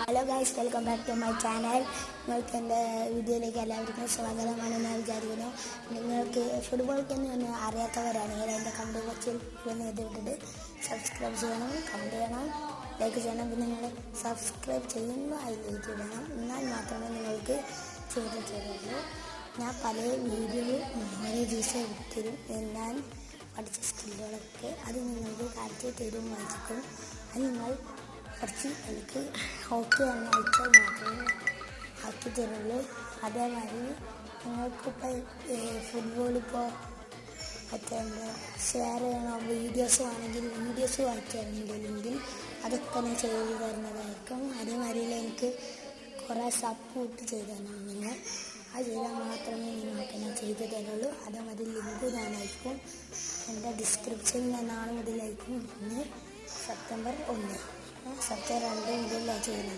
Hello guys, welcome back to my channel. നിങ്ങൾക്ക് എൻ്റെ വീഡിയോയിലേക്ക് എല്ലാവർക്കും സ്വാഗതമാണെന്ന് വിചാരിക്കുന്നു. നിങ്ങൾക്ക് ഫുട്ബോൾക്കൊന്നും അറിയാത്തവരാണെങ്കിൽ എൻ്റെ കമൻറ്റ് ബോക്സിൽ ചെയ്തിട്ട് സബ്സ്ക്രൈബ് ചെയ്യണം, കമൻറ്റ് ചെയ്യണം, ലൈക്ക് ചെയ്യണം. പിന്നെ നിങ്ങൾ സബ്സ്ക്രൈബ് ചെയ്യുമ്പോൾ അതിലേക്ക് ഇടണം. എന്നാൽ മാത്രമേ നിങ്ങൾക്ക് തരുള്ളൂ. ഞാൻ പല വീഡിയോയും ഓരോ ദിവസം എടുത്തരും. ഞാൻ പഠിച്ച സ്കില്ലുകളൊക്കെ അത് നിങ്ങൾക്ക് കാണിച്ച് തരുമായിരിക്കും. അത് നിങ്ങൾ കുറച്ച് എനിക്ക് ഓക്കെ എന്ന് അയച്ചാൽ മാത്രമേ ആക്കി തരുള്ളൂ. അതേമാതിരി നിങ്ങൾക്കിപ്പോൾ ഫുട്ബോളിപ്പോൾ മറ്റേ ഷെയർ ചെയ്യണോ വീഡിയോസ് ആണെങ്കിൽ വീഡിയോസ് വായിച്ചു തരുന്നുണ്ടെങ്കിൽ അതൊക്കെ ഞാൻ ചെയ്ത് തരുന്നതായിരിക്കും. അതേമാതിരി എനിക്ക് കുറേ സപ്പോർട്ട് ചെയ്ത് തരണം. നിങ്ങൾ അത് ചെയ്താൽ മാത്രമേ നിങ്ങൾക്ക് ഞാൻ ചെയ്തു തരുള്ളൂ. അതേമാതിരി ലിങ്ക് ഞാനയക്കും. എൻ്റെ ഡിസ്ക്രിപ്ഷനിൽ ഞാൻ നാളെ മുതലായിരിക്കും. ഇന്ന് സെപ്റ്റംബർ 1 സെപ്റ്റംബർ 2 മുതലാണ് ചെയ്യുന്നത്.